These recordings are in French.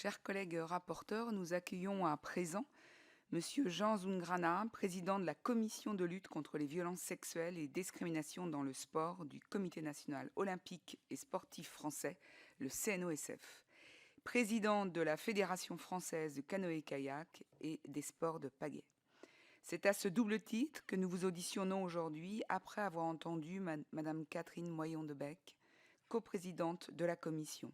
Chers collègues rapporteurs, nous accueillons à présent Monsieur Jean Zungrana, président de la Commission de lutte contre les violences sexuelles et discriminations dans le sport du Comité national olympique et sportif français, le CNOSF, président de la Fédération française de canoë-kayak et des sports de pagaie. C'est à ce double titre que nous vous auditionnons aujourd'hui après avoir entendu Madame Catherine Moyon-de-Bec, coprésidente de la Commission.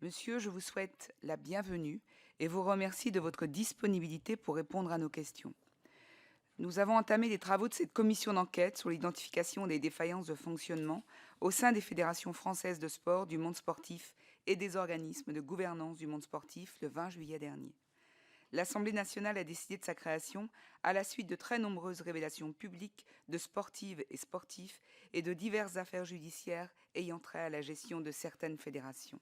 Monsieur, je vous souhaite la bienvenue et vous remercie de votre disponibilité pour répondre à nos questions. Nous avons entamé les travaux de cette commission d'enquête sur l'identification des défaillances de fonctionnement au sein des fédérations françaises de sport, du monde sportif et des organismes de gouvernance du monde sportif le 20 juillet dernier. L'Assemblée nationale a décidé de sa création à la suite de très nombreuses révélations publiques de sportives et sportifs et de diverses affaires judiciaires ayant trait à la gestion de certaines fédérations.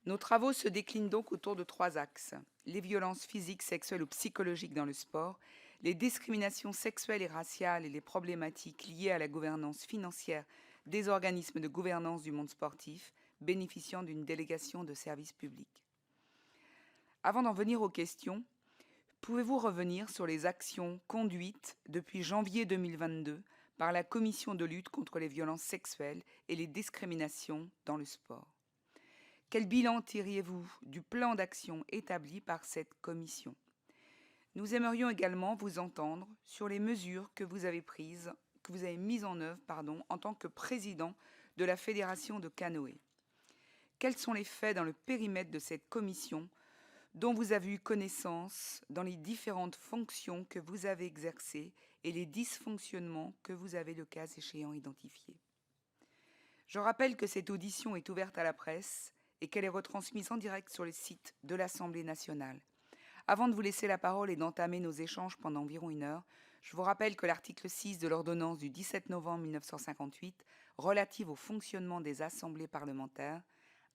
Nos travaux se déclinent donc autour de 3 axes: les violences physiques, sexuelles ou psychologiques dans le sport, les discriminations sexuelles et raciales et les problématiques liées à la gouvernance financière des organismes de gouvernance du monde sportif bénéficiant d'une délégation de service public. Avant d'en venir aux questions, pouvez-vous revenir sur les actions conduites depuis janvier 2022 par la Commission de lutte contre les violences sexuelles et les discriminations dans le sport? Quel bilan tiriez-vous du plan d'action établi par cette commission? Nous aimerions également vous entendre sur les mesures que vous avez mises en œuvre en tant que président de la Fédération de canoë. Quels sont les faits dans le périmètre de cette commission dont vous avez eu connaissance dans les différentes fonctions que vous avez exercées et les dysfonctionnements que vous avez le cas échéant identifiés? Je rappelle que cette audition est ouverte à la presse et qu'elle est retransmise en direct sur le site de l'Assemblée nationale. Avant de vous laisser la parole et d'entamer nos échanges pendant environ 1 heure, je vous rappelle que l'article 6 de l'ordonnance du 17 novembre 1958, relative au fonctionnement des assemblées parlementaires,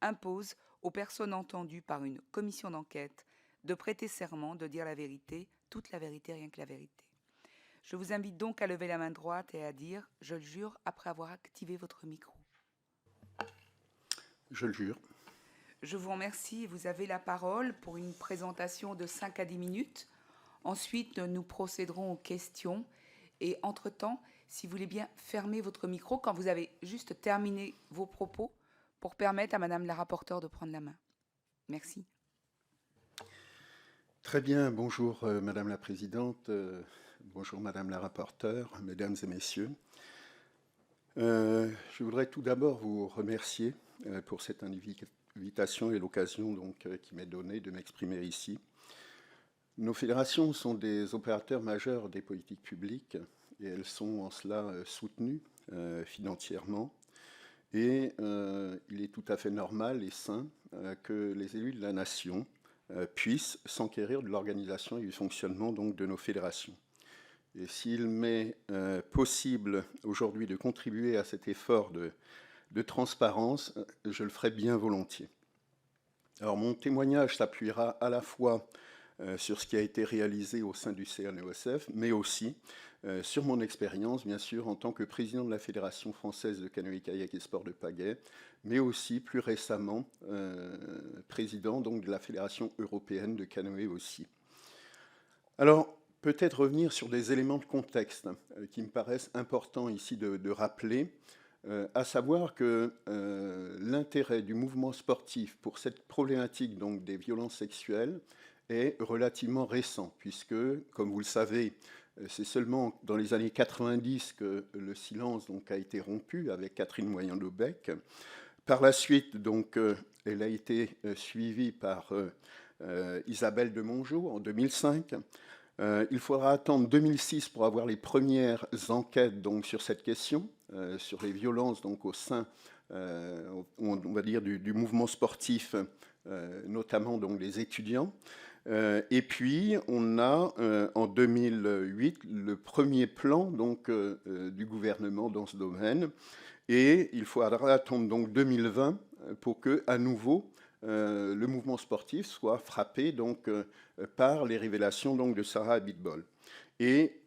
impose aux personnes entendues par une commission d'enquête de prêter serment, de dire la vérité, toute la vérité, rien que la vérité. Je vous invite donc à lever la main droite et à dire « Je le jure » après avoir activé votre micro. Je le jure. Je vous remercie. Vous avez la parole pour une présentation de 5 à 10 minutes. Ensuite, nous procéderons aux questions. Et entre-temps, si vous voulez bien fermer votre micro quand vous avez juste terminé vos propos pour permettre à Madame la rapporteure de prendre la main. Merci. Très bien. Bonjour Madame la Présidente. Bonjour Madame la rapporteure, Mesdames et Messieurs. Je voudrais tout d'abord vous remercier pour cette invitation et l'occasion qui m'est donnée de m'exprimer ici. Nos fédérations sont des opérateurs majeurs des politiques publiques et elles sont en cela soutenues financièrement. Et il est tout à fait normal et sain que les élus de la nation puissent s'enquérir de l'organisation et du fonctionnement de nos fédérations. Et s'il m'est possible aujourd'hui de contribuer à cet effort de transparence, je le ferai bien volontiers. Alors mon témoignage s'appuiera à la fois sur ce qui a été réalisé au sein du CNOSF, mais aussi sur mon expérience, bien sûr, en tant que président de la Fédération française de canoë-kayak et sport de pagaie, mais aussi plus récemment président de la Fédération européenne de canoë aussi. Alors, peut-être revenir sur des éléments de contexte qui me paraissent importants ici de rappeler, à savoir que l'intérêt du mouvement sportif pour cette problématique des violences sexuelles est relativement récent, puisque, comme vous le savez, c'est seulement dans les années 90 que le silence a été rompu avec Catherine Moyon-de-Bec. Par la suite, elle a été suivie par Isabelle de Mongeau en 2005. Il faudra attendre 2006 pour avoir les premières enquêtes sur cette question, sur les violences au sein, on va dire, du mouvement sportif, notamment des étudiants. Et puis, on a en 2008 le premier plan du gouvernement dans ce domaine. Et il faudra attendre 2020 pour que, à nouveau, le mouvement sportif soit frappé par les révélations de Sarah Abitbol. Et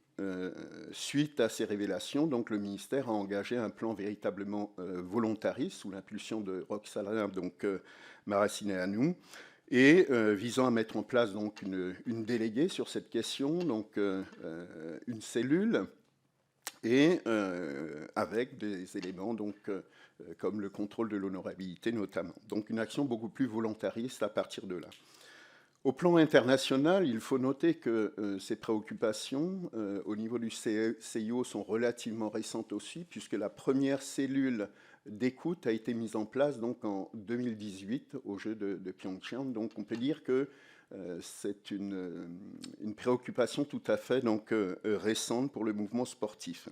suite à ces révélations, le ministère a engagé un plan véritablement volontariste sous l'impulsion de Roxana Maracineanu. et visant à mettre en place donc une déléguée sur cette question, donc une cellule, et avec des éléments donc, comme le contrôle de l'honorabilité notamment. Donc une action beaucoup plus volontariste à partir de là. Au plan international, il faut noter que ces préoccupations au niveau du CIO sont relativement récentes aussi, puisque la première cellule d'écoute a été mise en place donc, en 2018 au Jeux de Pyeongchang. Donc on peut dire que c'est une préoccupation tout à fait donc, récente pour le mouvement sportif.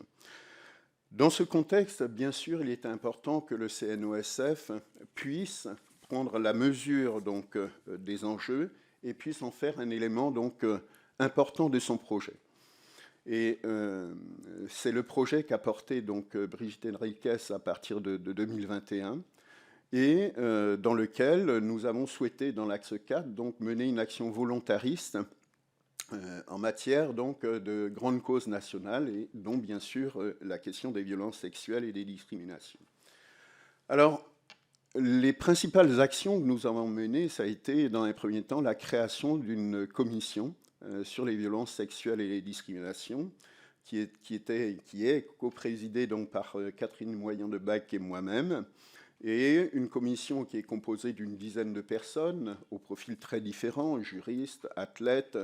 Dans ce contexte, bien sûr, il est important que le CNOSF puisse prendre la mesure donc, des enjeux et puisse en faire un élément donc, important de son projet. Et c'est le projet qu'a porté donc, Brigitte Henriques à partir de 2021 et dans lequel nous avons souhaité, dans l'axe 4, donc, mener une action volontariste en matière donc, de grandes causes nationales, et dont bien sûr la question des violences sexuelles et des discriminations. Alors, les principales actions que nous avons menées, ça a été dans un premier temps la création d'une commission sur les violences sexuelles et les discriminations, qui est coprésidée donc par Catherine Moyen-de-Bac et moi-même, et une commission qui est composée d'une dizaine de personnes aux profils très différents, juristes, athlètes,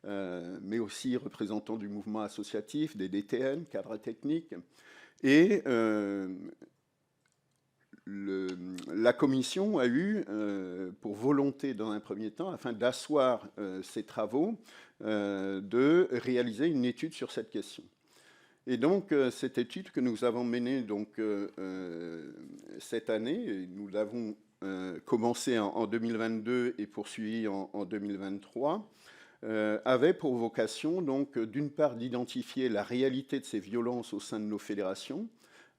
mais aussi représentants du mouvement associatif, des DTN, cadres techniques. Et la commission a eu pour volonté, dans un premier temps, afin d'asseoir ses travaux, de réaliser une étude sur cette question. Et donc, cette étude que nous avons menée donc, cette année, nous l'avons commencé en 2022 et poursuivi en 2023, avait pour vocation, donc, d'une part, d'identifier la réalité de ces violences au sein de nos fédérations,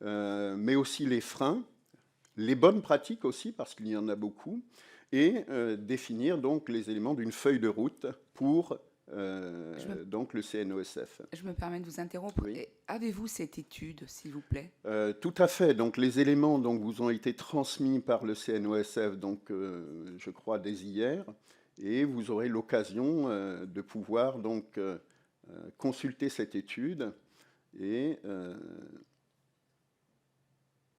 mais aussi les freins, les bonnes pratiques aussi, parce qu'il y en a beaucoup, et définir donc les éléments d'une feuille de route pour donc le CNOSF. Je me permets de vous interrompre. Oui. Avez-vous cette étude, s'il vous plaît? Tout à fait. Donc les éléments donc, vous ont été transmis par le CNOSF, donc, je crois, dès hier, et vous aurez l'occasion de pouvoir donc, consulter cette étude et